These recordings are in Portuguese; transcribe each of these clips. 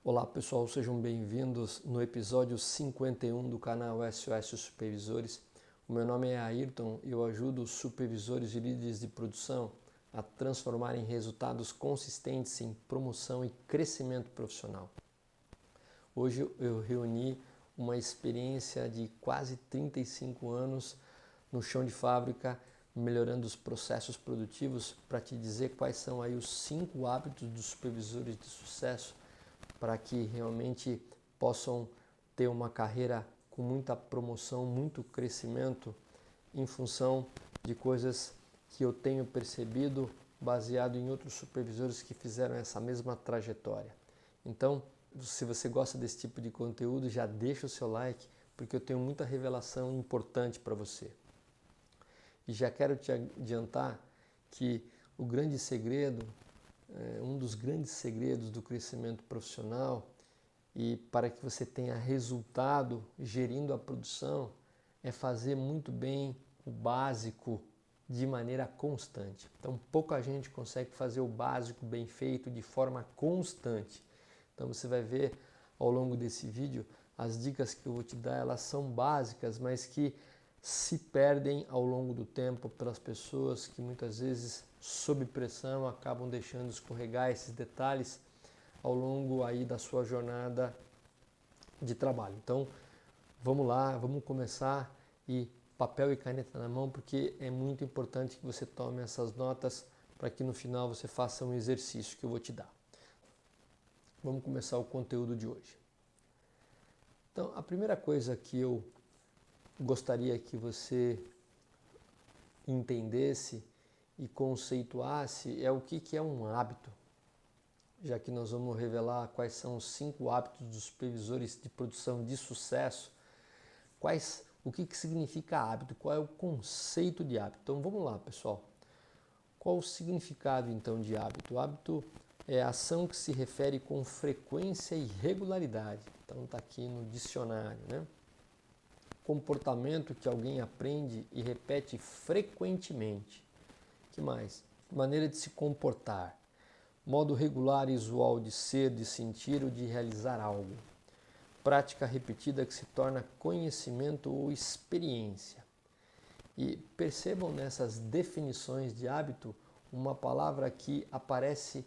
Olá pessoal, sejam bem-vindos no episódio 51 do canal SOS Supervisores. O meu nome é Ayrton e eu ajudo os supervisores e líderes de produção a transformarem resultados consistentes em promoção e crescimento profissional. Hoje eu reuni uma experiência de quase 35 anos no chão de fábrica, melhorando os processos produtivos, para te dizer quais são aí os 5 hábitos dos supervisores de sucesso para que realmente possam ter uma carreira com muita promoção, muito crescimento em função de coisas que eu tenho percebido baseado em outros supervisores que fizeram essa mesma trajetória. Então, se você gosta desse tipo de conteúdo, já deixa o seu like, porque eu tenho muita revelação importante para você. E já quero te adiantar que o grande segredo, um dos grandes segredos do crescimento profissional e para que você tenha resultado gerindo a produção é fazer muito bem o básico de maneira constante. Então, pouca gente consegue fazer o básico bem feito de forma constante. Então, você vai ver ao longo desse vídeo as dicas que eu vou te dar, elas são básicas, mas que se perdem ao longo do tempo pelas pessoas que muitas vezes, sob pressão, acabam deixando escorregar esses detalhes ao longo aí da sua jornada de trabalho. Então, vamos lá, vamos começar, e papel e caneta na mão, porque é muito importante que você tome essas notas para que no final você faça um exercício que eu vou te dar. Vamos começar o conteúdo de hoje. Então, a primeira coisa que eu gostaria que você entendesse e conceituasse é o que é um hábito, já que nós vamos revelar quais são os 5 hábitos dos supervisores de produção de sucesso, o que significa hábito, qual é o conceito de hábito. Então vamos lá, pessoal. Qual o significado então de hábito? O hábito é a ação que se refere com frequência e regularidade. Então está aqui no dicionário, né? Comportamento que alguém aprende e repete frequentemente. Que mais? Maneira de se comportar. Modo regular e usual de ser, de sentir ou de realizar algo. Prática repetida que se torna conhecimento ou experiência. E percebam nessas definições de hábito uma palavra que aparece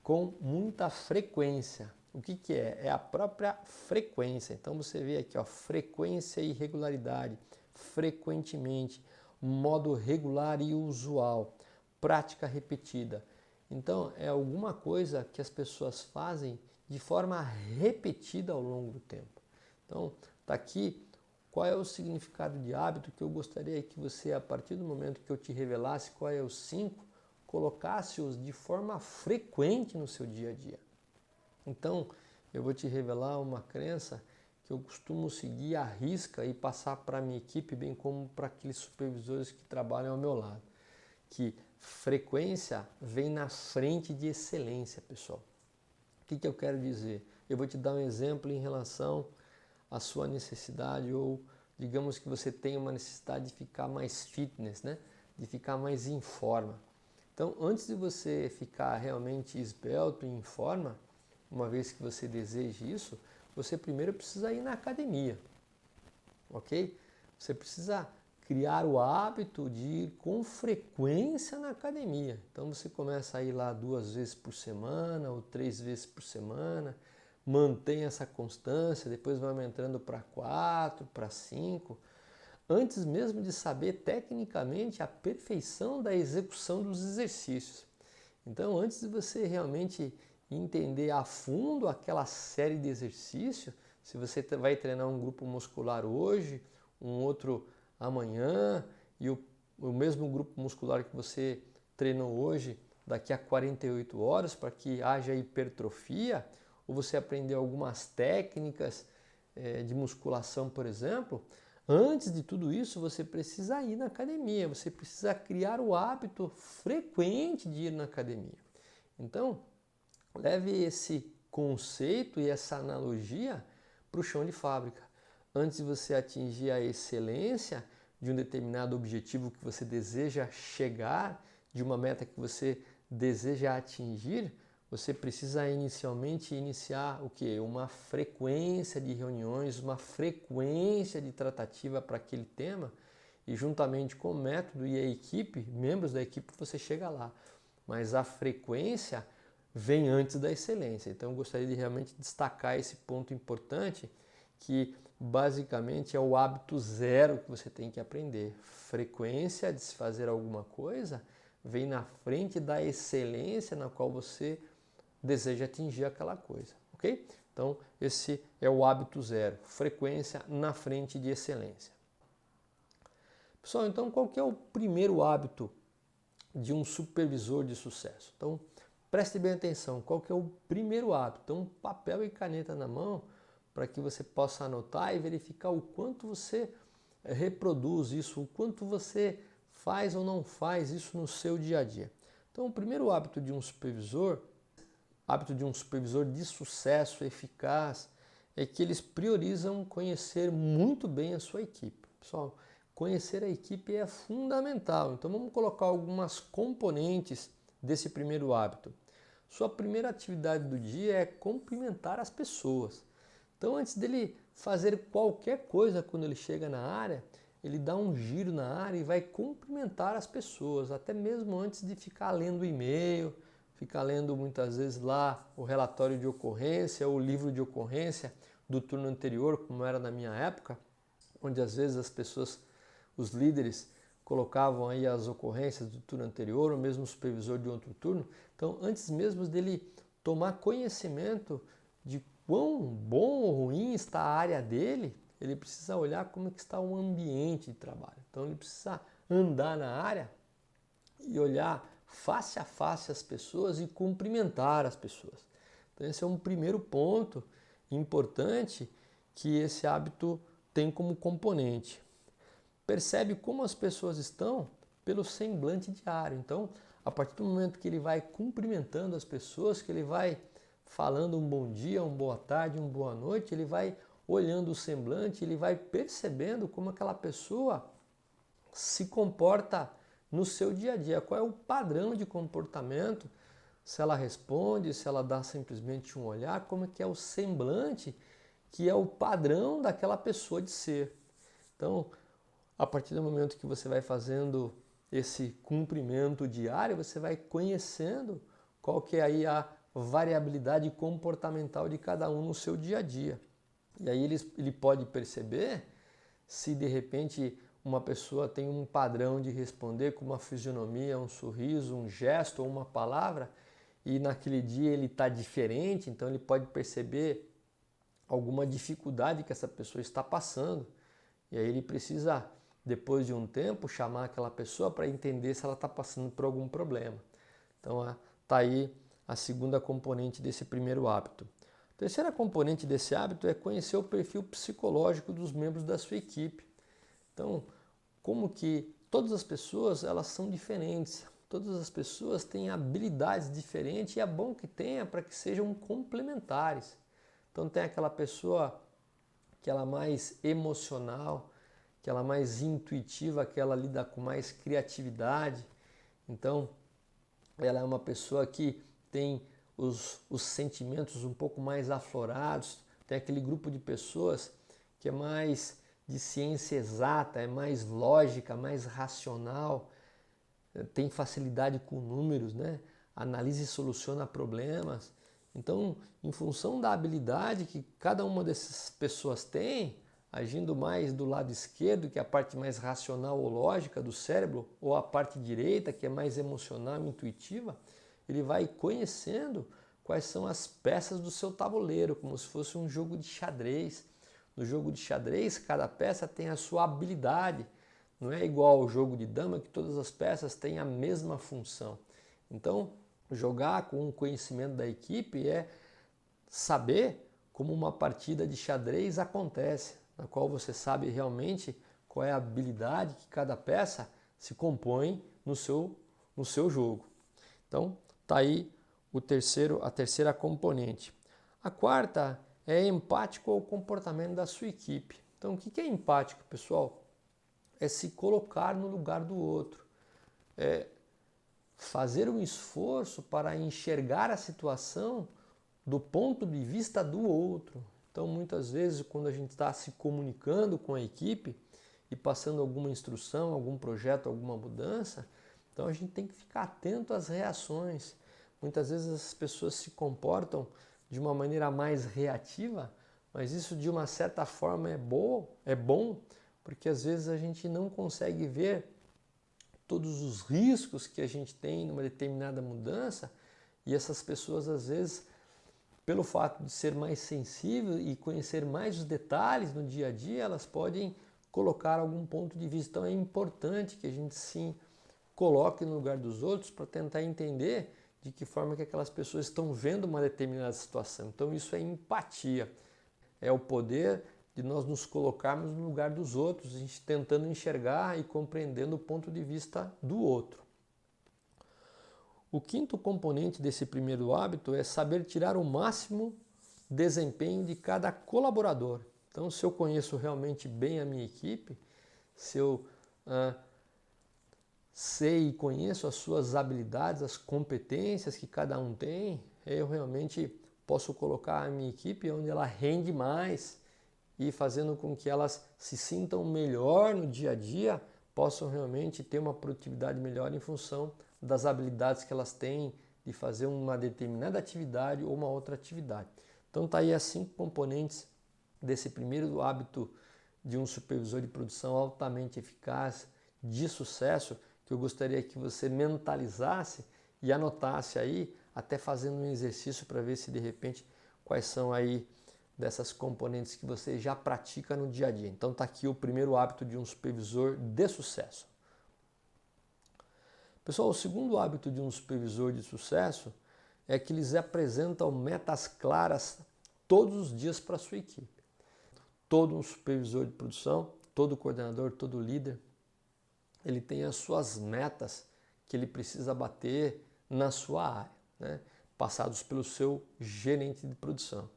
com muita frequência. O que é? É a própria frequência. Então você vê aqui, ó, frequência e regularidade, frequentemente, modo regular e usual, prática repetida. Então é alguma coisa que as pessoas fazem de forma repetida ao longo do tempo. Então está aqui qual é o significado de hábito que eu gostaria que você, a partir do momento que eu te revelasse qual é os 5, colocasse-os de forma frequente no seu dia a dia. Então, eu vou te revelar uma crença que eu costumo seguir à risca e passar para a minha equipe, bem como para aqueles supervisores que trabalham ao meu lado. Que frequência vem na frente de excelência, pessoal. O que eu quero dizer? Eu vou te dar um exemplo em relação à sua necessidade, ou digamos que você tem uma necessidade de ficar mais fitness, né? De ficar mais em forma. Então, antes de você ficar realmente esbelto e em forma, uma vez que você deseje isso, você primeiro precisa ir na academia, ok? Você precisa criar o hábito de ir com frequência na academia. Então você começa a ir lá 2 vezes por semana ou 3 vezes por semana, mantém essa constância, depois vai aumentando para 4, para 5, antes mesmo de saber tecnicamente a perfeição da execução dos exercícios. Então, antes de você realmente entender a fundo aquela série de exercícios, se você vai treinar um grupo muscular hoje, um outro amanhã, e o mesmo grupo muscular que você treinou hoje, daqui a 48 horas, para que haja hipertrofia, ou você aprender algumas técnicas de musculação, por exemplo, antes de tudo isso, você precisa ir na academia, você precisa criar o hábito frequente de ir na academia. Então, leve esse conceito e essa analogia para o chão de fábrica. Antes de você atingir a excelência de um determinado objetivo que você deseja chegar, de uma meta que você deseja atingir, você precisa inicialmente iniciar o quê? Uma frequência de reuniões, uma frequência de tratativa para aquele tema, e juntamente com o método e a equipe, membros da equipe, você chega lá. Mas a frequência vem antes da excelência. Então eu gostaria de realmente destacar esse ponto importante, que basicamente é o hábito zero que você tem que aprender. Frequência de se fazer alguma coisa vem na frente da excelência na qual você deseja atingir aquela coisa, ok? Então esse é o hábito zero, frequência na frente de excelência. Pessoal, então qual que é o primeiro hábito de um supervisor de sucesso? Então preste bem atenção, qual que é o primeiro hábito? Então papel e caneta na mão, para que você possa anotar e verificar o quanto você reproduz isso, o quanto você faz ou não faz isso no seu dia a dia. Então, o primeiro hábito de um supervisor de sucesso eficaz, é que eles priorizam conhecer muito bem a sua equipe. Pessoal, conhecer a equipe é fundamental. Então, vamos colocar algumas componentes desse primeiro hábito. Sua primeira atividade do dia é cumprimentar as pessoas. Então, antes dele fazer qualquer coisa quando ele chega na área, ele dá um giro na área e vai cumprimentar as pessoas, até mesmo antes de ficar lendo o e-mail, ficar lendo muitas vezes lá o relatório de ocorrência ou o livro de ocorrência do turno anterior, como era na minha época, onde às vezes as pessoas, os líderes, colocavam aí as ocorrências do turno anterior, ou mesmo o supervisor de outro turno. Então, antes mesmo dele tomar conhecimento de quão bom ou ruim está a área dele, ele precisa olhar como é que está o ambiente de trabalho. Então, ele precisa andar na área e olhar face a face as pessoas e cumprimentar as pessoas. Então, esse é um primeiro ponto importante que esse hábito tem como componente. Percebe como as pessoas estão pelo semblante diário. Então, a partir do momento que ele vai cumprimentando as pessoas, que ele vai falando um bom dia, uma boa tarde, uma boa noite, ele vai olhando o semblante, ele vai percebendo como aquela pessoa se comporta no seu dia a dia, qual é o padrão de comportamento, se ela responde, se ela dá simplesmente um olhar, como é que é o semblante, que é o padrão daquela pessoa de ser. Então, a partir do momento que você vai fazendo esse cumprimento diário, você vai conhecendo qual que é aí a variabilidade comportamental de cada um no seu dia a dia. E aí ele pode perceber se de repente uma pessoa tem um padrão de responder com uma fisionomia, um sorriso, um gesto ou uma palavra, e naquele dia ele está diferente, então ele pode perceber alguma dificuldade que essa pessoa está passando. E aí ele precisa, depois de um tempo, chamar aquela pessoa para entender se ela está passando por algum problema. Então está aí a segunda componente desse primeiro hábito. A terceira componente desse hábito é conhecer o perfil psicológico dos membros da sua equipe. Então, como que todas as pessoas elas são diferentes, todas as pessoas têm habilidades diferentes e é bom que tenha para que sejam complementares. Então tem aquela pessoa que ela é mais emocional, que ela é mais intuitiva, que ela lida com mais criatividade. Então ela é uma pessoa que tem os sentimentos um pouco mais aflorados. Tem aquele grupo de pessoas que é mais de ciência exata, é mais lógica, mais racional, tem facilidade com números, né? Analisa e soluciona problemas. Então, em função da habilidade que cada uma dessas pessoas tem, agindo mais do lado esquerdo, que é a parte mais racional ou lógica do cérebro, ou a parte direita, que é mais emocional e intuitiva, ele vai conhecendo quais são as peças do seu tabuleiro, como se fosse um jogo de xadrez. No jogo de xadrez, cada peça tem a sua habilidade. Não é igual ao jogo de dama, que todas as peças têm a mesma função. Então, jogar com o conhecimento da equipe é saber como uma partida de xadrez acontece, na qual você sabe realmente qual é a habilidade que cada peça se compõe no seu jogo. Então, está aí a terceira componente. A quarta é empático ao comportamento da sua equipe. Então, o que é empático, pessoal? É se colocar no lugar do outro. fazer um esforço para enxergar a situação do ponto de vista do outro. Então, muitas vezes, quando a gente está se comunicando com a equipe e passando alguma instrução, algum projeto, alguma mudança, então a gente tem que ficar atento às reações. Muitas vezes as pessoas se comportam de uma maneira mais reativa, mas isso de uma certa forma é bom, porque às vezes a gente não consegue ver todos os riscos que a gente tem numa determinada mudança, e essas pessoas às vezes, pelo fato de ser mais sensível e conhecer mais os detalhes no dia a dia, elas podem colocar algum ponto de vista. Então é importante que a gente sim coloque no lugar dos outros para tentar entender de que forma que aquelas pessoas estão vendo uma determinada situação. Então isso é empatia, é o poder de nós nos colocarmos no lugar dos outros, a gente tentando enxergar e compreendendo o ponto de vista do outro. O quinto componente desse primeiro hábito é saber tirar o máximo desempenho de cada colaborador. Então, se eu conheço realmente bem a minha equipe, se eu sei e conheço as suas habilidades, as competências que cada um tem, eu realmente posso colocar a minha equipe onde ela rende mais e fazendo com que elas se sintam melhor no dia a dia, possam realmente ter uma produtividade melhor em função das habilidades que elas têm de fazer uma determinada atividade ou uma outra atividade. Então tá aí as 5 componentes desse primeiro hábito de um supervisor de produção altamente eficaz, de sucesso, que eu gostaria que você mentalizasse e anotasse aí, até fazendo um exercício para ver se de repente quais são aí dessas componentes que você já pratica no dia a dia. Então está aqui o primeiro hábito de um supervisor de sucesso. Pessoal, o segundo hábito de um supervisor de sucesso é que eles apresentam metas claras todos os dias para a sua equipe. Todo um supervisor de produção, todo coordenador, todo líder, ele tem as suas metas que ele precisa bater na sua área, né? Passados pelo seu gerente de produção.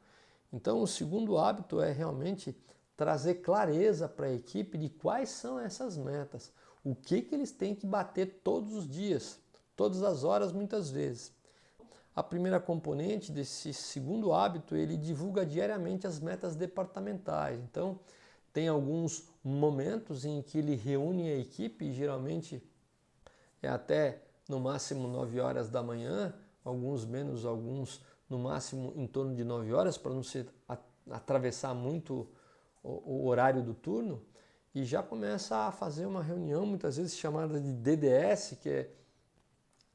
Então, o segundo hábito é realmente trazer clareza para a equipe de quais são essas metas, o que eles têm que bater todos os dias, todas as horas, muitas vezes. A primeira componente desse segundo hábito, ele divulga diariamente as metas departamentais. Então, tem alguns momentos em que ele reúne a equipe, geralmente é até no máximo 9 horas da manhã, alguns menos, alguns no máximo em torno de 9 horas, para não se atravessar muito o horário do turno, e já começa a fazer uma reunião, muitas vezes chamada de DDS, que é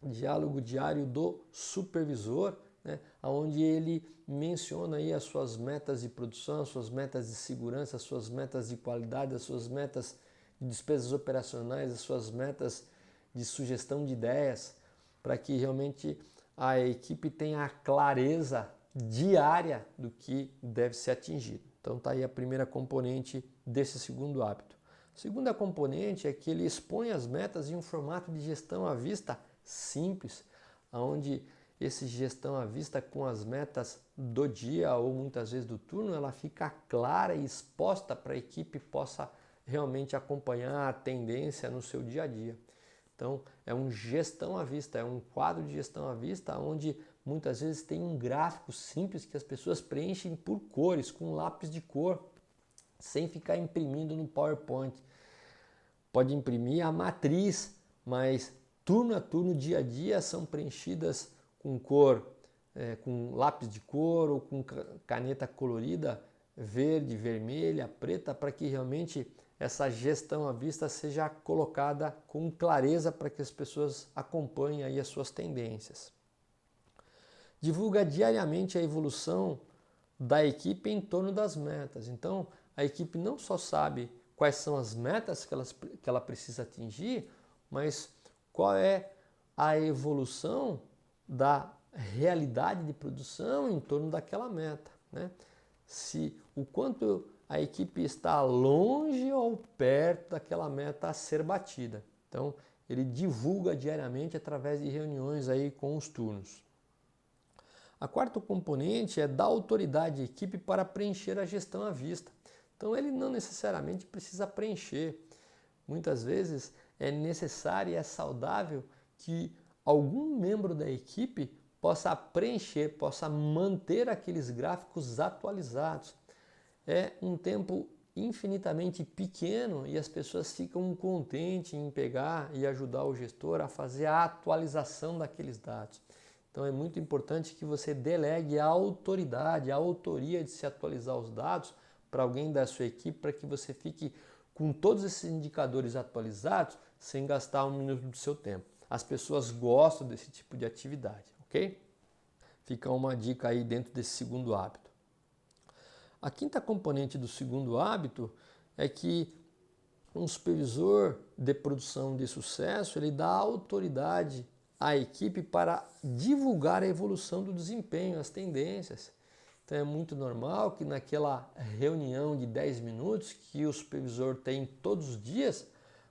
Diálogo Diário do Supervisor, né, onde ele menciona aí as suas metas de produção, as suas metas de segurança, as suas metas de qualidade, as suas metas de despesas operacionais, as suas metas de sugestão de ideias, para que realmente a equipe tenha a clareza diária do que deve ser atingido. Então está aí a primeira componente desse segundo hábito. A segunda componente é que ele expõe as metas em um formato de gestão à vista simples, onde esse gestão à vista com as metas do dia ou muitas vezes do turno, ela fica clara e exposta para a equipe possa realmente acompanhar a tendência no seu dia a dia. Então, é um gestão à vista, é um quadro de gestão à vista onde muitas vezes tem um gráfico simples que as pessoas preenchem por cores, com lápis de cor, sem ficar imprimindo no PowerPoint. Pode imprimir a matriz, mas turno a turno, dia a dia, são preenchidas com cor, com lápis de cor ou com caneta colorida, verde, vermelha, preta, para que realmente essa gestão à vista seja colocada com clareza para que as pessoas acompanhem aí as suas tendências. Divulga diariamente a evolução da equipe em torno das metas. Então, a equipe não só sabe quais são as metas que ela precisa atingir, mas qual é a evolução da realidade de produção em torno daquela meta, né? Se o quanto a equipe está longe ou perto daquela meta a ser batida. Então, ele divulga diariamente através de reuniões aí com os turnos. A quarta componente é dar autoridade à equipe para preencher a gestão à vista. Então, ele não necessariamente precisa preencher. Muitas vezes é necessário e é saudável que algum membro da equipe possa preencher, possa manter aqueles gráficos atualizados. É um tempo infinitamente pequeno e as pessoas ficam contentes em pegar e ajudar o gestor a fazer a atualização daqueles dados. Então é muito importante que você delegue a autoridade, a autoria de se atualizar os dados para alguém da sua equipe, para que você fique com todos esses indicadores atualizados sem gastar um minuto do seu tempo. As pessoas gostam desse tipo de atividade, ok? Fica uma dica aí dentro desse segundo hábito. A quinta componente do segundo hábito é que um supervisor de produção de sucesso, ele dá autoridade à equipe para divulgar a evolução do desempenho, as tendências. Então é muito normal que naquela reunião de 10 minutos que o supervisor tem todos os dias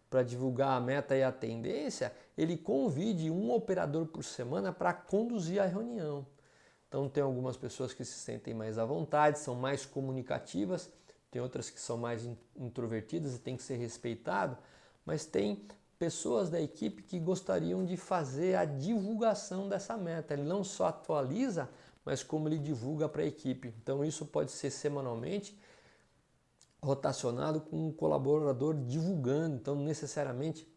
para divulgar a meta e a tendência, ele convide um operador por semana para conduzir a reunião. Então tem algumas pessoas que se sentem mais à vontade, são mais comunicativas, tem outras que são mais introvertidas e tem que ser respeitado, mas tem pessoas da equipe que gostariam de fazer a divulgação dessa meta. Ele não só atualiza, mas como ele divulga para a equipe. Então isso pode ser semanalmente rotacionado com um colaborador divulgando. Então necessariamente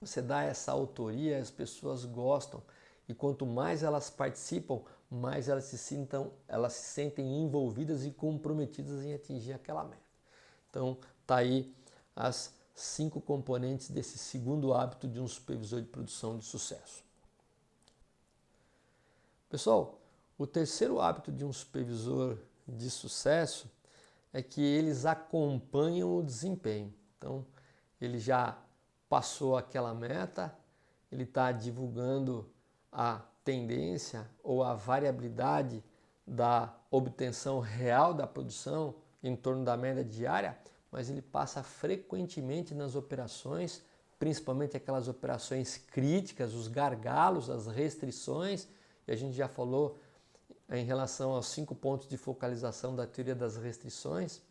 você dá essa autoria, as pessoas gostam. E quanto mais elas participam, mais elas se sentem envolvidas e comprometidas em atingir aquela meta. Então tá aí as 5 componentes desse segundo hábito de um supervisor de produção de sucesso. Pessoal, o terceiro hábito de um supervisor de sucesso é que eles acompanham o desempenho. Então, ele já passou aquela meta, ele está divulgando a tendência ou a variabilidade da obtenção real da produção em torno da média diária, mas ele passa frequentemente nas operações, principalmente aquelas operações críticas, os gargalos, as restrições, e a gente já falou em relação aos 5 pontos de focalização da teoria das restrições.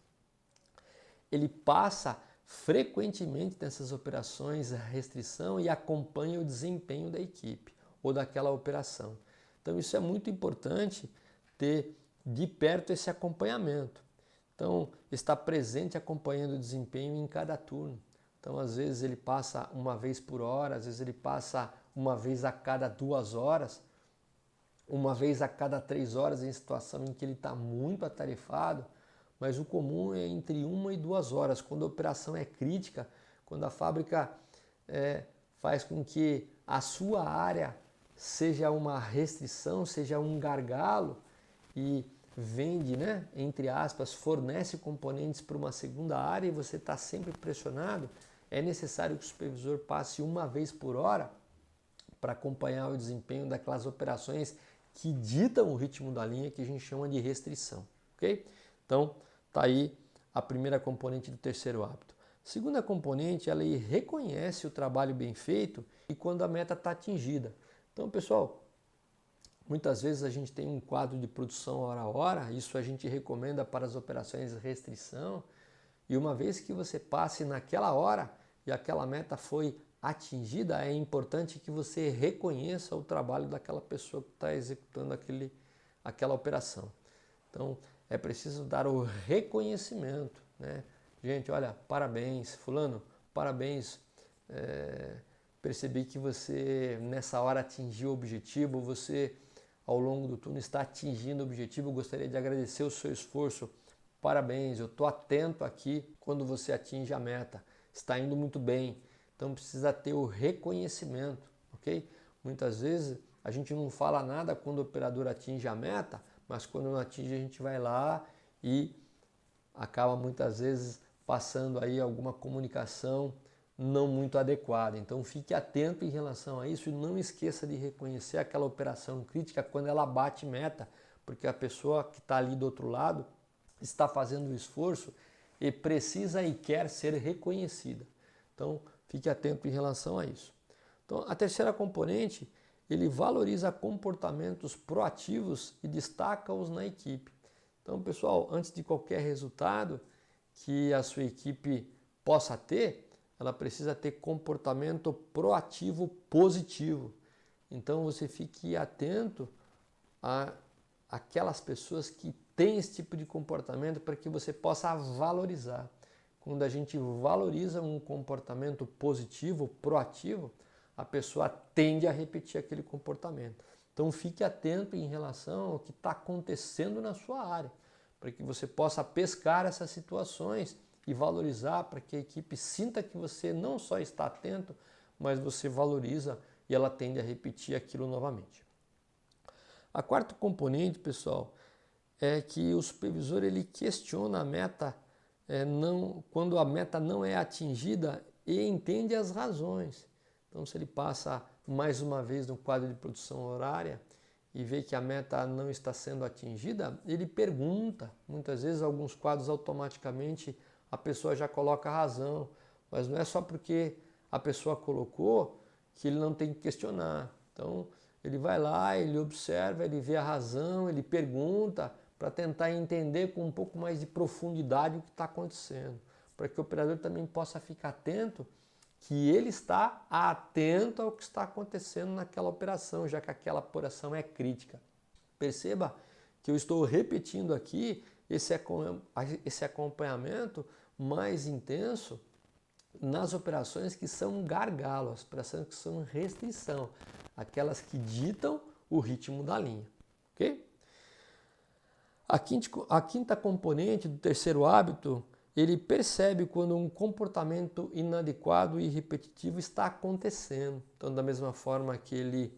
Ele passa frequentemente nessas operações a restrição e acompanha o desempenho da equipe ou daquela operação. Então isso é muito importante, ter de perto esse acompanhamento. Então, está presente acompanhando o desempenho em cada turno. Então, às vezes ele passa uma vez por hora, às vezes ele passa uma vez a cada 2 horas, uma vez a cada 3 horas em situação em que ele está muito atarefado, mas o comum é entre 1 e 2 horas, quando a operação é crítica, quando a fábrica faz com que a sua área seja uma restrição, seja um gargalo e vende, entre aspas, fornece componentes para uma segunda área e você está sempre pressionado, é necessário que o supervisor passe uma vez por hora para acompanhar o desempenho daquelas operações que ditam o ritmo da linha, que a gente chama de restrição, ok? Então, tá aí a primeira componente do terceiro hábito. A segunda componente, ela reconhece o trabalho bem feito e quando a meta está atingida. Então, pessoal, muitas vezes a gente tem um quadro de produção hora a hora, isso a gente recomenda para as operações de restrição, e uma vez que você passe naquela hora e aquela meta foi atingida, é importante que você reconheça o trabalho daquela pessoa que está executando aquela operação. Então, é preciso dar o reconhecimento, Gente, olha, parabéns, fulano, parabéns, percebi que você nessa hora atingiu o objetivo, você ao longo do turno está atingindo o objetivo, eu gostaria de agradecer o seu esforço, parabéns, eu estou atento aqui quando você atinge a meta, está indo muito bem, então precisa ter o reconhecimento, ok? Muitas vezes a gente não fala nada quando o operador atinge a meta, mas quando não atinge a gente vai lá e acaba muitas vezes passando aí alguma comunicação não muito adequada. Então fique atento em relação a isso e não esqueça de reconhecer aquela operação crítica quando ela bate meta, porque a pessoa que está ali do outro lado está fazendo o esforço e precisa e quer ser reconhecida. Então fique atento em relação a isso. Então a terceira componente, ele valoriza comportamentos proativos e destaca-os na equipe. Então pessoal, antes de qualquer resultado que a sua equipe possa ter, ela precisa ter comportamento proativo positivo. Então você fique atento a aquelas pessoas que têm esse tipo de comportamento para que você possa valorizar. Quando a gente valoriza um comportamento positivo, proativo, a pessoa tende a repetir aquele comportamento. Então fique atento em relação ao que está acontecendo na sua área, para que você possa pescar essas situações e valorizar, para que a equipe sinta que você não só está atento, mas você valoriza e ela tende a repetir aquilo novamente. A quarta componente, pessoal, é que o supervisor ele questiona a meta quando a meta não é atingida e entende as razões. Então, se ele passa mais uma vez no quadro de produção horária e vê que a meta não está sendo atingida, ele pergunta. Muitas vezes, alguns quadros automaticamente a pessoa já coloca a razão, mas não é só porque a pessoa colocou que ele não tem que questionar. Então, ele vai lá, ele observa, ele vê a razão, ele pergunta para tentar entender com um pouco mais de profundidade o que está acontecendo, para que o operador também possa ficar atento que ele está atento ao que está acontecendo naquela operação, já que aquela operação é crítica. Perceba que eu estou repetindo aqui esse acompanhamento mais intenso nas operações que são gargalo, as operações que são restrição, aquelas que ditam o ritmo da linha. Ok? A quinta componente do terceiro hábito, ele percebe quando um comportamento inadequado e repetitivo está acontecendo. Então, da mesma forma que ele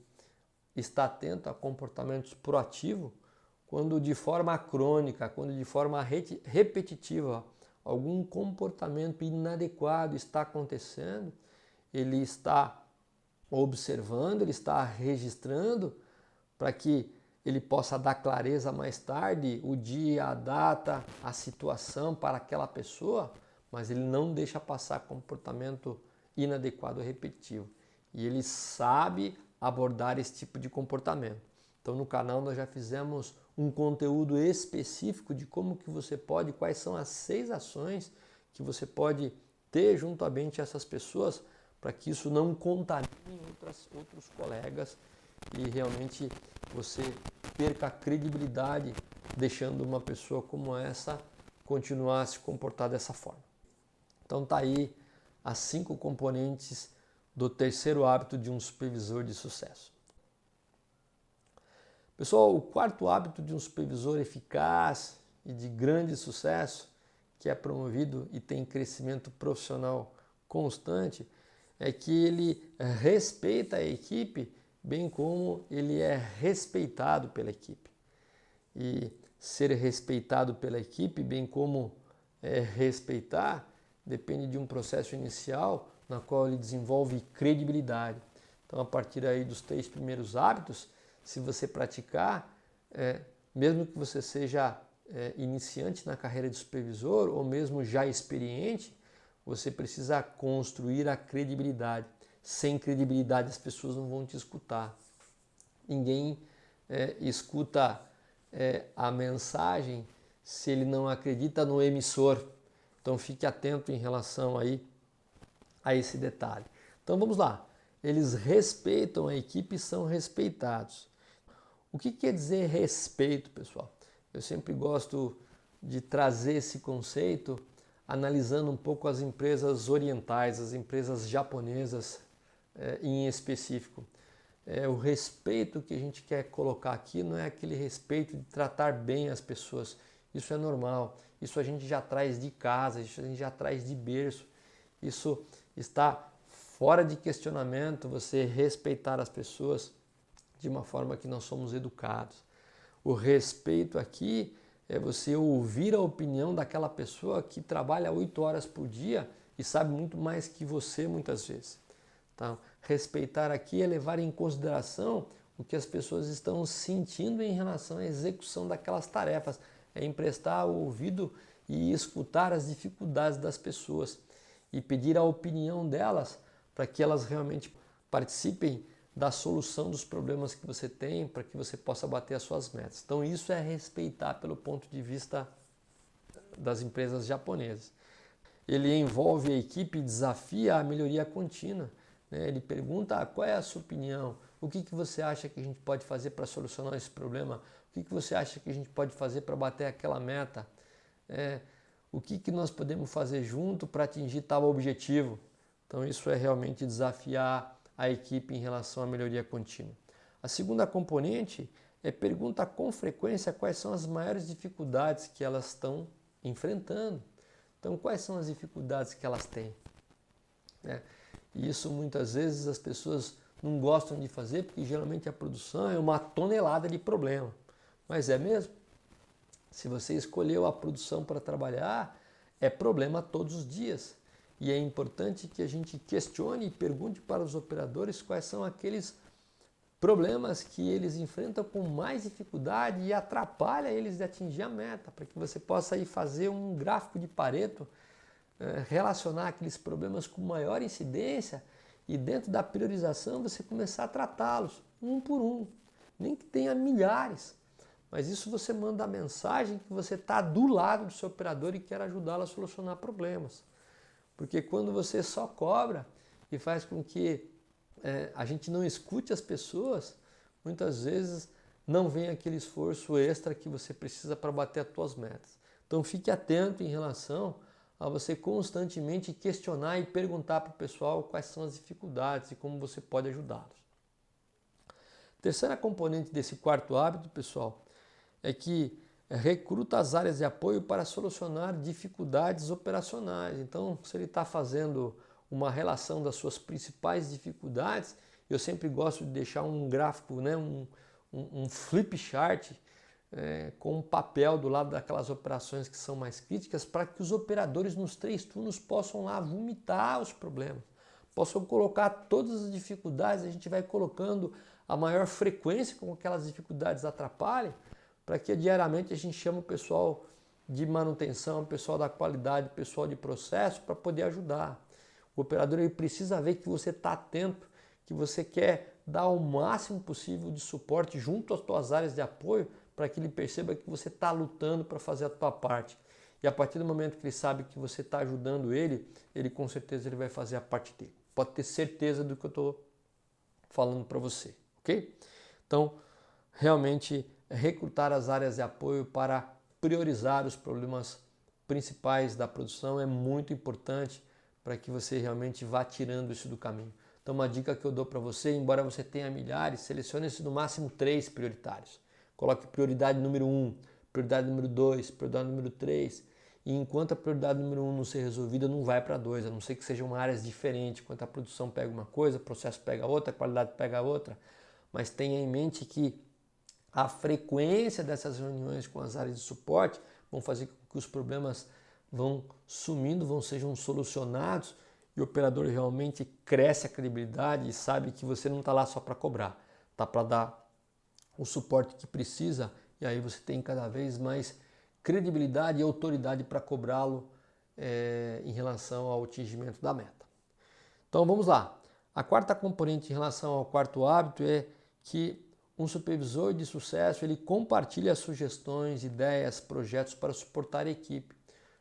está atento a comportamentos proativos, quando de forma crônica, quando de forma repetitiva, algum comportamento inadequado está acontecendo, ele está observando, ele está registrando para que ele possa dar clareza mais tarde, o dia, a data, a situação para aquela pessoa, mas ele não deixa passar comportamento inadequado ou repetitivo. E ele sabe abordar esse tipo de comportamento. Então no canal nós já fizemos um conteúdo específico de como que você pode, quais são as 6 ações que você pode ter juntamente a essas pessoas para que isso não contamine outros colegas e realmente você perca a credibilidade deixando uma pessoa como essa continuar a se comportar dessa forma. Então tá aí as 5 componentes do terceiro hábito de um supervisor de sucesso. Pessoal, o quarto hábito de um supervisor eficaz e de grande sucesso, que é promovido e tem crescimento profissional constante, é que ele respeita a equipe, bem como ele é respeitado pela equipe. E ser respeitado pela equipe, bem como respeitar, depende de um processo inicial na qual ele desenvolve credibilidade. Então, a partir aí dos 3 primeiros hábitos, se você praticar, mesmo que você seja iniciante na carreira de supervisor ou mesmo já experiente, você precisa construir a credibilidade. Sem credibilidade as pessoas não vão te escutar. Ninguém escuta a mensagem se ele não acredita no emissor. Então fique atento em relação aí a esse detalhe. Então vamos lá. Eles respeitam a equipe e são respeitados. O que quer dizer respeito, pessoal? Eu sempre gosto de trazer esse conceito analisando um pouco as empresas orientais, as empresas japonesas em específico. O respeito que a gente quer colocar aqui não é aquele respeito de tratar bem as pessoas. Isso é normal, isso a gente já traz de casa, isso a gente já traz de berço. Isso está fora de questionamento, você respeitar as pessoas de uma forma que nós somos educados. O respeito aqui é você ouvir a opinião daquela pessoa que trabalha 8 horas por dia e sabe muito mais que você muitas vezes. Então, respeitar aqui é levar em consideração o que as pessoas estão sentindo em relação à execução daquelas tarefas. É emprestar o ouvido e escutar as dificuldades das pessoas e pedir a opinião delas para que elas realmente participem da solução dos problemas que você tem, para que você possa bater as suas metas. Então isso é respeitar pelo ponto de vista das empresas japonesas. Ele envolve a equipe e desafia a melhoria contínua. Ele pergunta qual é a sua opinião, O que você acha que a gente pode fazer para solucionar esse problema? O que você acha que a gente pode fazer para bater aquela meta? O que nós podemos fazer junto para atingir tal objetivo? Então isso é realmente desafiar a equipe em relação à melhoria contínua. A segunda componente é perguntar com frequência quais são as maiores dificuldades que elas estão enfrentando. Então quais são as dificuldades que elas têm? E isso muitas vezes as pessoas não gostam de fazer porque geralmente a produção é uma tonelada de problema. Mas é mesmo? Se você escolheu a produção para trabalhar, é problema todos os dias. E é importante que a gente questione e pergunte para os operadores quais são aqueles problemas que eles enfrentam com mais dificuldade e atrapalha eles de atingir a meta, para que você possa aí fazer um gráfico de Pareto, relacionar aqueles problemas com maior incidência e dentro da priorização você começar a tratá-los um por um, nem que tenha milhares. Mas isso você manda a mensagem que você está do lado do seu operador e quer ajudá-lo a solucionar problemas. Porque quando você só cobra e faz com que a gente não escute as pessoas, muitas vezes não vem aquele esforço extra que você precisa para bater as suas metas. Então fique atento em relação a você constantemente questionar e perguntar para o pessoal quais são as dificuldades e como você pode ajudá-los. Terceira componente desse quarto hábito, pessoal, é que recruta as áreas de apoio para solucionar dificuldades operacionais. Então, se ele está fazendo uma relação das suas principais dificuldades, eu sempre gosto de deixar um gráfico, um flip chart com um papel do lado daquelas operações que são mais críticas para que os operadores nos 3 turnos possam lá vomitar os problemas, possam colocar todas as dificuldades, a gente vai colocando a maior frequência com que aquelas dificuldades atrapalhem, para que diariamente a gente chame o pessoal de manutenção, o pessoal da qualidade, o pessoal de processo para poder ajudar. O operador ele precisa ver que você está atento, que você quer dar o máximo possível de suporte junto às suas áreas de apoio para que ele perceba que você está lutando para fazer a sua parte. E a partir do momento que ele sabe que você está ajudando ele com certeza ele vai fazer a parte dele. Pode ter certeza do que eu estou falando para você, ok? Então, realmente recrutar as áreas de apoio para priorizar os problemas principais da produção é muito importante para que você realmente vá tirando isso do caminho. Então uma dica que eu dou para você, embora você tenha milhares, selecione-se no máximo 3 prioritários. Coloque prioridade número 1, prioridade número 2, prioridade número 3. E enquanto a prioridade número 1 não ser resolvida, não vai para 2, a não ser que sejam áreas diferentes. Enquanto a produção pega uma coisa, o processo pega outra, a qualidade pega outra. Mas tenha em mente que a frequência dessas reuniões com as áreas de suporte vão fazer com que os problemas vão sumindo, sejam solucionados e o operador realmente cresce a credibilidade e sabe que você não está lá só para cobrar, está para dar o suporte que precisa e aí você tem cada vez mais credibilidade e autoridade para cobrá-lo em relação ao atingimento da meta. Então vamos lá. A quarta componente em relação ao quarto hábito é que um supervisor de sucesso, ele compartilha sugestões, ideias, projetos para suportar a equipe.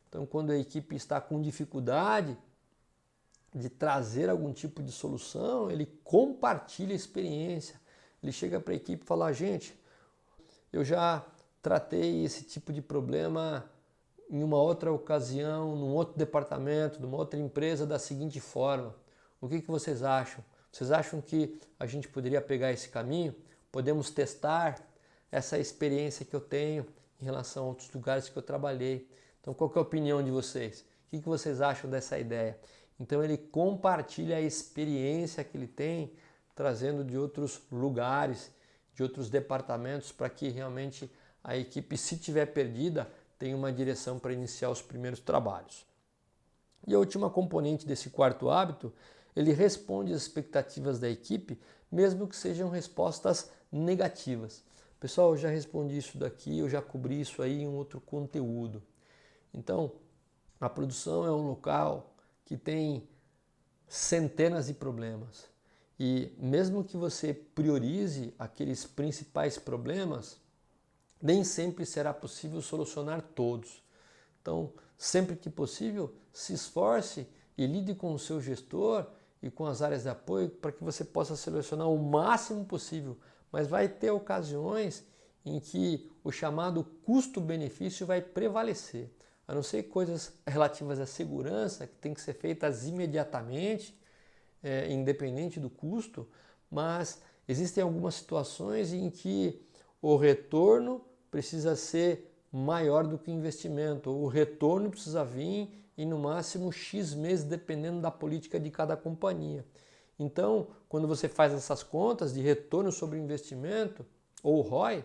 Então, quando a equipe está com dificuldade de trazer algum tipo de solução, ele compartilha a experiência. Ele chega para a equipe e fala, gente, eu já tratei esse tipo de problema em uma outra ocasião, num outro departamento, numa outra empresa da seguinte forma. O que vocês acham? Vocês acham que a gente poderia pegar esse caminho? Podemos testar essa experiência que eu tenho em relação a outros lugares que eu trabalhei. Então, qual que é a opinião de vocês? O que vocês acham dessa ideia? Então, ele compartilha a experiência que ele tem, trazendo de outros lugares, de outros departamentos, para que realmente a equipe, se tiver perdida, tenha uma direção para iniciar os primeiros trabalhos. E a última componente desse quarto hábito, ele responde às expectativas da equipe, mesmo que sejam respostas negativas. Pessoal, eu já respondi isso daqui, eu já cobri isso aí em outro conteúdo. Então, a produção é um local que tem centenas de problemas. E mesmo que você priorize aqueles principais problemas, nem sempre será possível solucionar todos. Então, sempre que possível, se esforce e lide com o seu gestor e com as áreas de apoio para que você possa selecionar o máximo possível. Mas vai ter ocasiões em que o chamado custo-benefício vai prevalecer. A não ser coisas relativas à segurança, que tem que ser feitas imediatamente, independente do custo, mas existem algumas situações em que o retorno precisa ser maior do que o investimento. O retorno precisa vir em no máximo X meses, dependendo da política de cada companhia. Então, quando você faz essas contas de retorno sobre investimento, ou ROI,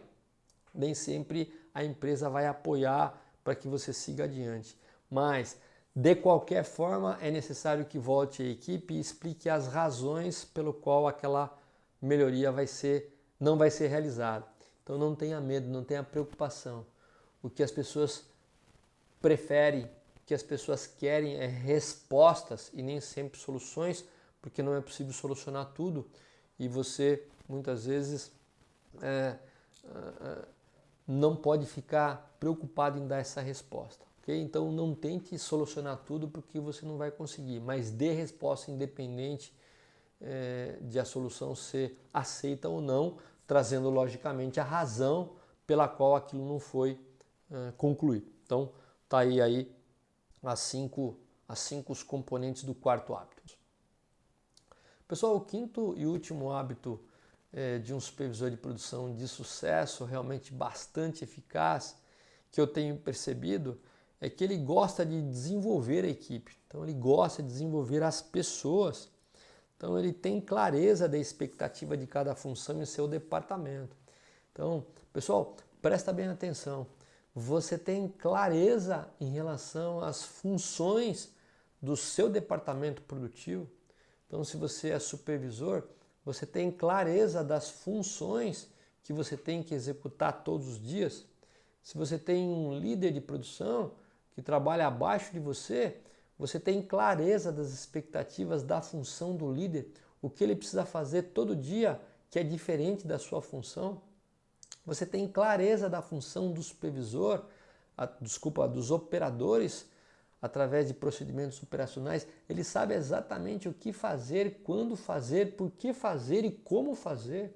nem sempre a empresa vai apoiar para que você siga adiante. Mas, de qualquer forma, é necessário que volte a equipe e explique as razões pelo qual aquela melhoria não vai ser realizada. Então não tenha medo, não tenha preocupação. O que as pessoas preferem, o que as pessoas querem é respostas e nem sempre soluções, porque não é possível solucionar tudo e você muitas vezes não pode ficar preocupado em dar essa resposta. Okay? Então não tente solucionar tudo porque você não vai conseguir, mas dê resposta independente de a solução ser aceita ou não, trazendo logicamente a razão pela qual aquilo não foi concluído. Então tá aí as cinco os componentes do quarto hábito. Pessoal, o quinto e último hábito de um supervisor de produção de sucesso, realmente bastante eficaz, que eu tenho percebido, é que ele gosta de desenvolver a equipe. Então ele gosta de desenvolver as pessoas. Então ele tem clareza da expectativa de cada função em seu departamento. Então, pessoal, presta bem atenção. Você tem clareza em relação às funções do seu departamento produtivo? Então, se você é supervisor, você tem clareza das funções que você tem que executar todos os dias? Se você tem um líder de produção que trabalha abaixo de você, você tem clareza das expectativas da função do líder, o que ele precisa fazer todo dia que é diferente da sua função? Você tem clareza da função do supervisor, dos operadores, através de procedimentos operacionais? Ele sabe exatamente o que fazer, quando fazer, por que fazer e como fazer.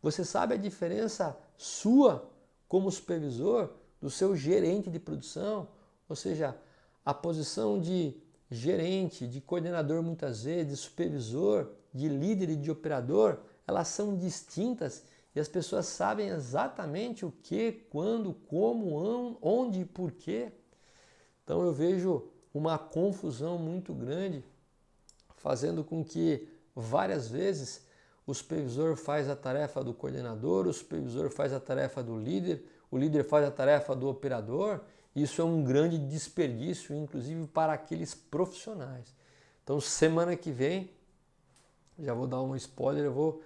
Você sabe a diferença sua como supervisor do seu gerente de produção? Ou seja, a posição de gerente, de coordenador muitas vezes, de supervisor, de líder e de operador, elas são distintas e as pessoas sabem exatamente o que, quando, como, onde e por quê. Então eu vejo uma confusão muito grande, fazendo com que várias vezes o supervisor faz a tarefa do coordenador, o supervisor faz a tarefa do líder, o líder faz a tarefa do operador. Isso é um grande desperdício, inclusive para aqueles profissionais. Então semana que vem, já vou dar um spoiler, eu vou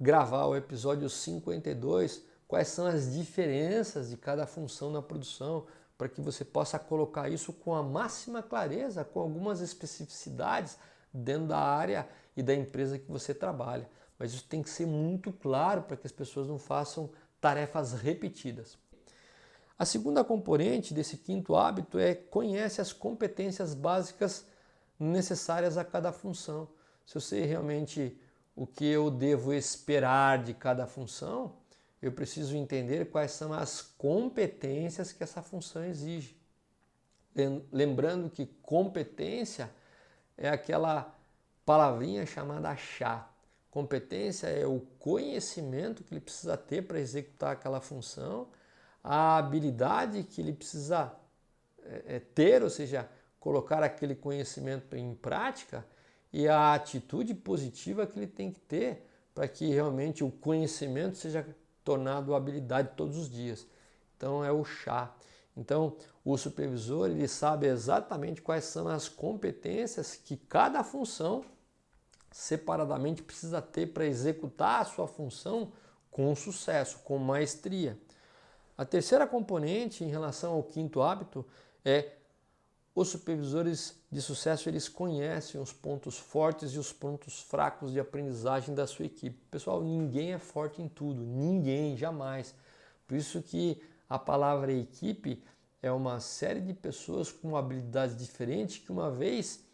gravar o episódio 52, quais são as diferenças de cada função na produção, para que você possa colocar isso com a máxima clareza, com algumas especificidades dentro da área e da empresa que você trabalha. Mas isso tem que ser muito claro para que as pessoas não façam tarefas repetidas. A segunda componente desse quinto hábito é conhece as competências básicas necessárias a cada função. Se eu sei realmente o que eu devo esperar de cada função, eu preciso entender quais são as competências que essa função exige. Lembrando que competência é aquela palavrinha chamada chá. Competência é o conhecimento que ele precisa ter para executar aquela função, a habilidade que ele precisa ter, ou seja, colocar aquele conhecimento em prática, e a atitude positiva que ele tem que ter para que realmente o conhecimento seja tornado habilidade todos os dias. Então é o chá. Então o supervisor ele sabe exatamente quais são as competências que cada função separadamente precisa ter para executar a sua função com sucesso, com maestria. A terceira componente em relação ao quinto hábito é os supervisores de sucesso, eles conhecem os pontos fortes e os pontos fracos de aprendizagem da sua equipe. Pessoal, ninguém é forte em tudo, ninguém, jamais. Por isso que a palavra equipe é uma série de pessoas com habilidades diferentes que uma vez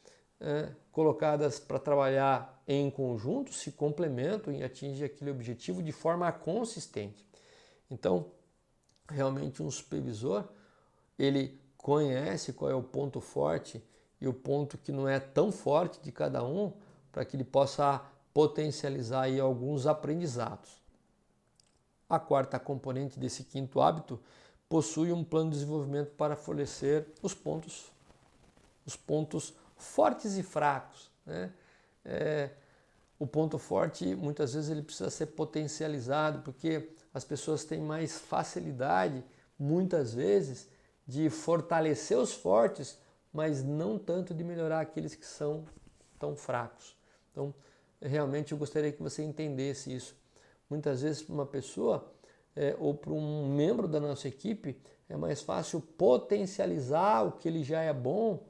colocadas para trabalhar em conjunto, se complementam e atingem aquele objetivo de forma consistente. Então, realmente um supervisor, ele conhece qual é o ponto forte e o ponto que não é tão forte de cada um, para que ele possa potencializar aí alguns aprendizados. A quarta componente desse quinto hábito possui um plano de desenvolvimento para fornecer os pontos fortes e fracos, né? O ponto forte, muitas vezes, ele precisa ser potencializado, porque as pessoas têm mais facilidade, muitas vezes, de fortalecer os fortes, mas não tanto de melhorar aqueles que são tão fracos. Então, realmente, eu gostaria que você entendesse isso. Muitas vezes, para uma pessoa ou para um membro da nossa equipe, é mais fácil potencializar o que ele já é bom,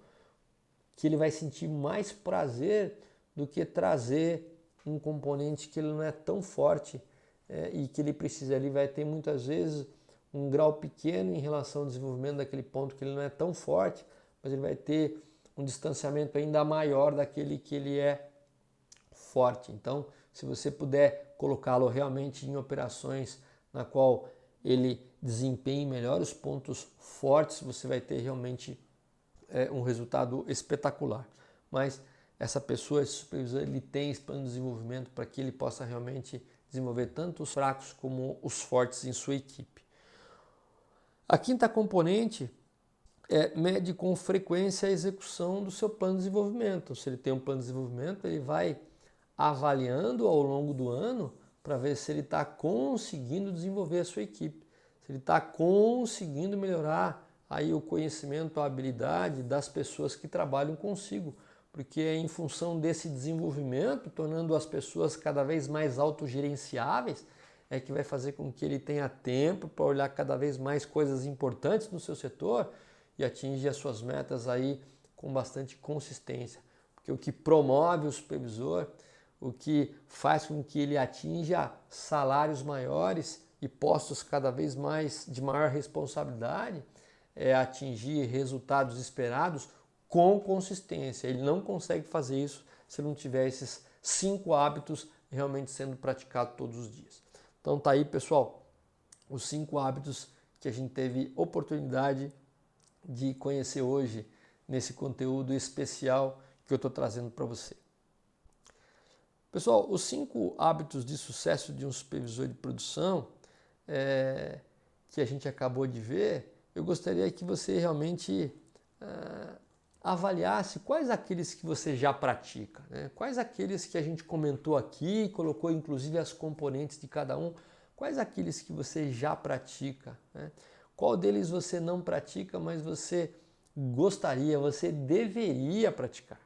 que ele vai sentir mais prazer do que trazer um componente que ele não é tão forte e que ele precisa. Ele vai ter muitas vezes um grau pequeno em relação ao desenvolvimento daquele ponto que ele não é tão forte, mas ele vai ter um distanciamento ainda maior daquele que ele é forte. Então, se você puder colocá-lo realmente em operações na qual ele desempenhe melhor os pontos fortes, você vai ter realmente um resultado espetacular. Mas essa pessoa, esse supervisor, ele tem esse plano de desenvolvimento para que ele possa realmente desenvolver tanto os fracos como os fortes em sua equipe. A quinta componente mede com frequência a execução do seu plano de desenvolvimento. Se ele tem um plano de desenvolvimento, ele vai avaliando ao longo do ano para ver se ele está conseguindo desenvolver a sua equipe, se ele está conseguindo melhorar aí o conhecimento, a habilidade das pessoas que trabalham consigo, porque é em função desse desenvolvimento, tornando as pessoas cada vez mais autogerenciáveis, é que vai fazer com que ele tenha tempo para olhar cada vez mais coisas importantes no seu setor e atingir as suas metas aí com bastante consistência. Porque o que promove o supervisor, o que faz com que ele atinja salários maiores e postos cada vez mais de maior responsabilidade, é atingir resultados esperados com consistência. Ele não consegue fazer isso se não tiver esses 5 hábitos realmente sendo praticados todos os dias. Então tá aí, pessoal, os 5 hábitos que a gente teve oportunidade de conhecer hoje nesse conteúdo especial que eu estou trazendo para você. Pessoal, os 5 hábitos de sucesso de um supervisor de produção que a gente acabou de ver, eu gostaria que você realmente avaliasse quais aqueles que você já pratica, né? Quais aqueles que a gente comentou aqui, colocou inclusive as componentes de cada um, quais aqueles que você já pratica, né? Qual deles você não pratica, mas você gostaria, você deveria praticar?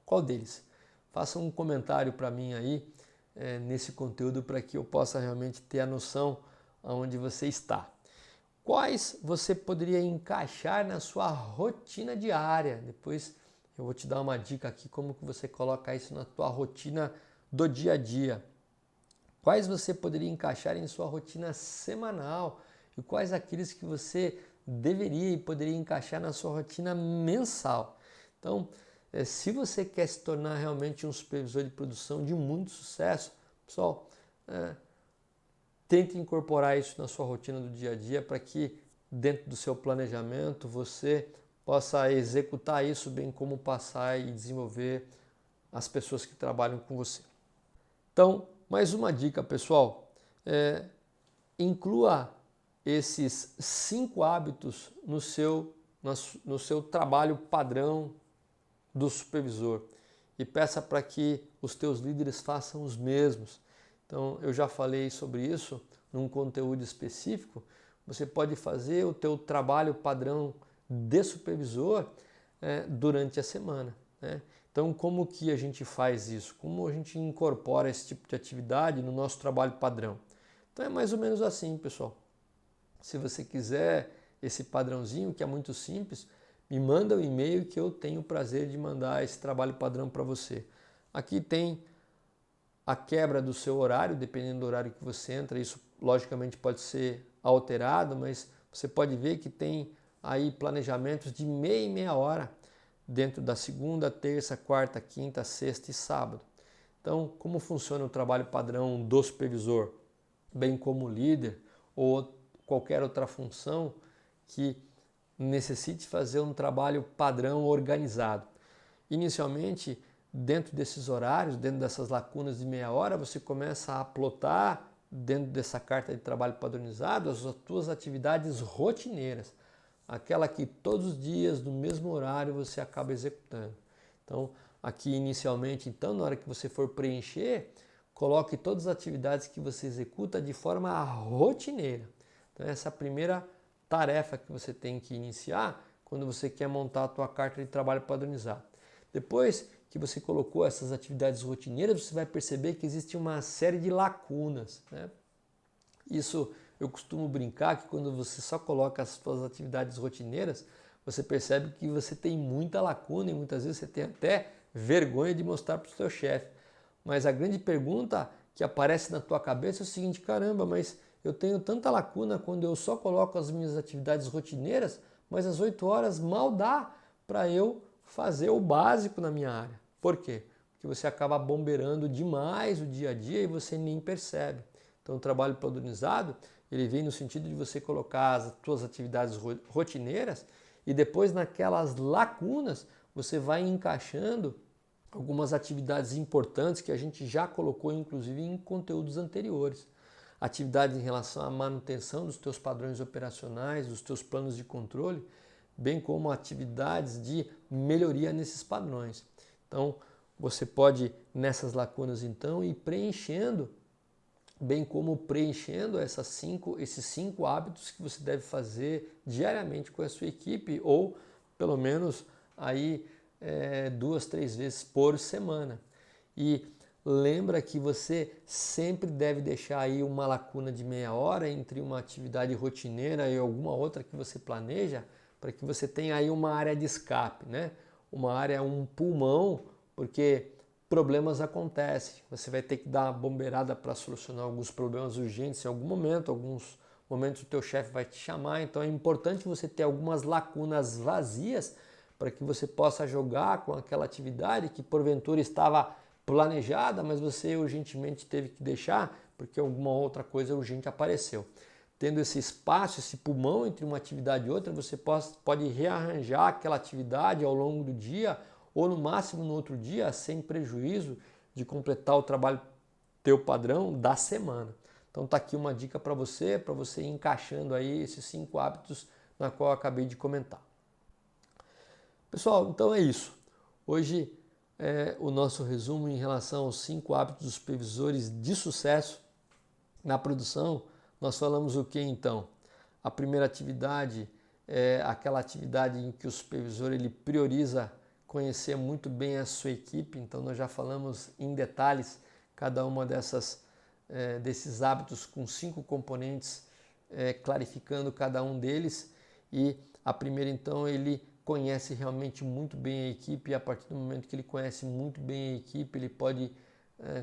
Qual deles? Faça um comentário para mim aí nesse conteúdo para que eu possa realmente ter a noção aonde você está. Quais você poderia encaixar na sua rotina diária? Depois eu vou te dar uma dica aqui como que você coloca isso na tua rotina do dia a dia. Quais você poderia encaixar em sua rotina semanal? E quais aqueles que você deveria e poderia encaixar na sua rotina mensal? Então, se você quer se tornar realmente um supervisor de produção de muito sucesso, pessoal, tente incorporar isso na sua rotina do dia a dia para que dentro do seu planejamento você possa executar isso bem como passar e desenvolver as pessoas que trabalham com você. Então, mais uma dica, pessoal, inclua esses 5 hábitos no seu trabalho padrão do supervisor e peça para que os teus líderes façam os mesmos. Então, eu já falei sobre isso num conteúdo específico. Você pode fazer o teu trabalho padrão de supervisor durante a semana, né? Então, como que a gente faz isso? Como a gente incorpora esse tipo de atividade no nosso trabalho padrão? Então, é mais ou menos assim, pessoal. Se você quiser esse padrãozinho, que é muito simples, me manda um e-mail que eu tenho o prazer de mandar esse trabalho padrão para você. Aqui tem a quebra do seu horário, dependendo do horário que você entra, isso logicamente pode ser alterado, mas você pode ver que tem aí planejamentos de meia e meia hora. dentro da segunda, terça, quarta, quinta, sexta e sábado. Então, como funciona o trabalho padrão do supervisor, bem como líder ou qualquer outra função que necessite fazer um trabalho padrão organizado? Inicialmente, dentro desses horários, dentro dessas lacunas de meia hora, você começa a plotar dentro dessa carta de trabalho padronizado as suas atividades rotineiras, aquela que todos os dias, no mesmo horário, você acaba executando. Então, aqui inicialmente, então, na hora que você for preencher, coloque todas as atividades que você executa de forma rotineira. Então, essa é a primeira tarefa que você tem que iniciar quando você quer montar a tua carta de trabalho padronizado. Depois que você colocou essas atividades rotineiras, você vai perceber que existe uma série de lacunas, né? Isso eu costumo brincar que quando você só coloca as suas atividades rotineiras, você percebe que você tem muita lacuna e muitas vezes você tem até vergonha de mostrar para o seu chefe. Mas a grande pergunta que aparece na tua cabeça é o seguinte: caramba, mas eu tenho tanta lacuna quando eu só coloco as minhas atividades rotineiras, mas às 8 horas mal dá para eu fazer o básico na minha área. Por quê? Porque você acaba bombeando demais o dia a dia e você nem percebe. Então, o trabalho padronizado, ele vem no sentido de você colocar as suas atividades rotineiras e depois naquelas lacunas você vai encaixando algumas atividades importantes que a gente já colocou, inclusive, em conteúdos anteriores. Atividades em relação à manutenção dos teus padrões operacionais, dos teus planos de controle, bem como atividades de melhoria nesses padrões. Então, você pode, nessas lacunas, então, ir preenchendo, bem como preenchendo esses 5 hábitos que você deve fazer diariamente com a sua equipe, ou pelo menos aí 2, 3 vezes por semana. E lembra que você sempre deve deixar aí uma lacuna de meia hora entre uma atividade rotineira e alguma outra que você planeja, para que você tenha aí uma área de escape, né? Uma área, um pulmão, porque problemas acontecem. Você vai ter que dar uma bombeirada para solucionar alguns problemas urgentes em algum momento, alguns momentos o teu chefe vai te chamar, então é importante você ter algumas lacunas vazias para que você possa jogar com aquela atividade que porventura estava planejada, mas você urgentemente teve que deixar porque alguma outra coisa urgente apareceu. Tendo esse espaço, esse pulmão entre uma atividade e outra, você pode rearranjar aquela atividade ao longo do dia ou no máximo no outro dia, sem prejuízo de completar o trabalho teu padrão da semana. Então tá aqui uma dica para você ir encaixando aí esses 5 hábitos na qual eu acabei de comentar. Pessoal, então é isso. Hoje o nosso resumo em relação aos 5 hábitos dos supervisores de sucesso na produção. Nós falamos o que então? A primeira atividade é aquela atividade em que o supervisor ele prioriza conhecer muito bem a sua equipe. Então nós já falamos em detalhes cada uma desses hábitos com 5 componentes, clarificando cada um deles. E a primeira então, ele conhece realmente muito bem a equipe, e a partir do momento que ele conhece muito bem a equipe, ele pode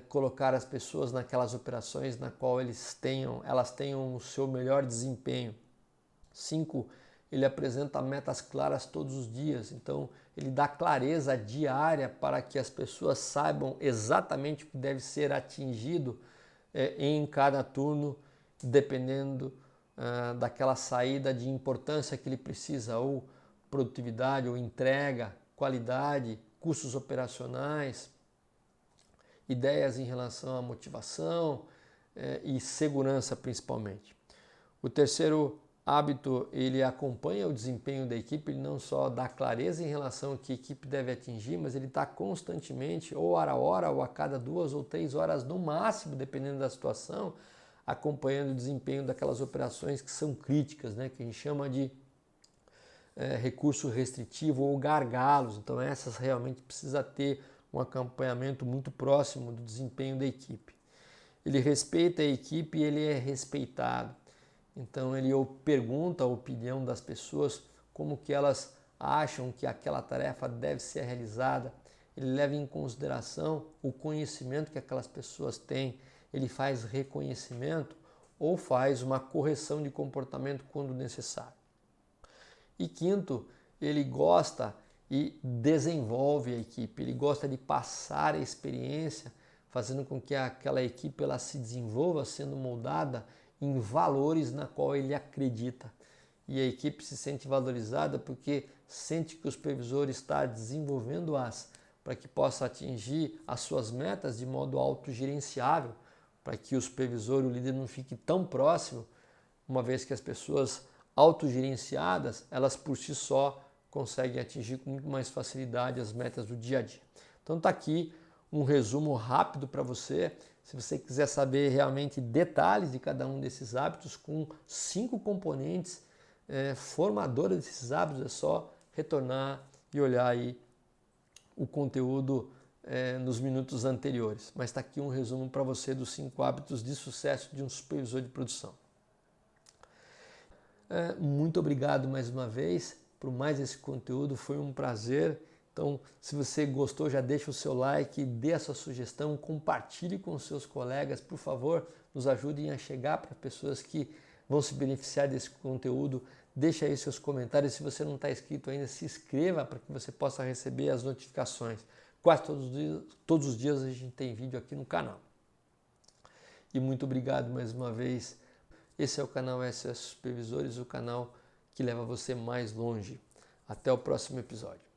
colocar as pessoas naquelas operações na qual elas tenham o seu melhor desempenho. 5, ele apresenta metas claras todos os dias, então ele dá clareza diária para que as pessoas saibam exatamente o que deve ser atingido em cada turno, dependendo daquela saída de importância que ele precisa, ou produtividade, ou entrega, qualidade, custos operacionais, ideias em relação à motivação e segurança principalmente. O terceiro hábito, ele acompanha o desempenho da equipe, ele não só dá clareza em relação ao que a equipe deve atingir, mas ele está constantemente, ou hora a hora, ou a cada 2 ou 3 horas no máximo, dependendo da situação, acompanhando o desempenho daquelas operações que são críticas, né, que a gente chama de recurso restritivo ou gargalos. Então essas realmente precisa ter um acompanhamento muito próximo do desempenho da equipe. Ele respeita a equipe e ele é respeitado. Então ele pergunta a opinião das pessoas, como que elas acham que aquela tarefa deve ser realizada. Ele leva em consideração o conhecimento que aquelas pessoas têm. Ele faz reconhecimento ou faz uma correção de comportamento quando necessário. E quinto, ele gosta e desenvolve a equipe. Ele gosta de passar a experiência, fazendo com que aquela equipe ela se desenvolva, sendo moldada em valores na qual ele acredita. E a equipe se sente valorizada porque sente que o supervisor está desenvolvendo-as para que possa atingir as suas metas de modo autogerenciável, para que o supervisor, o líder, não fique tão próximo, uma vez que as pessoas autogerenciadas, elas por si só conseguem atingir com muito mais facilidade as metas do dia a dia. Então está aqui um resumo rápido para você. Se você quiser saber realmente detalhes de cada um desses hábitos, com 5 componentes formadores desses hábitos, é só retornar e olhar aí o conteúdo nos minutos anteriores. Mas está aqui um resumo para você dos 5 hábitos de sucesso de um supervisor de produção. Muito obrigado mais uma vez por mais esse conteúdo, foi um prazer. Então, se você gostou, já deixa o seu like, dê a sua sugestão, compartilhe com os seus colegas, por favor, nos ajudem a chegar para pessoas que vão se beneficiar desse conteúdo. Deixa aí seus comentários, se você não está inscrito ainda, se inscreva para que você possa receber as notificações. Quase todos os dias a gente tem vídeo aqui no canal. E muito obrigado mais uma vez. Esse é o canal SOS Supervisores, o canal que leva você mais longe. Até o próximo episódio.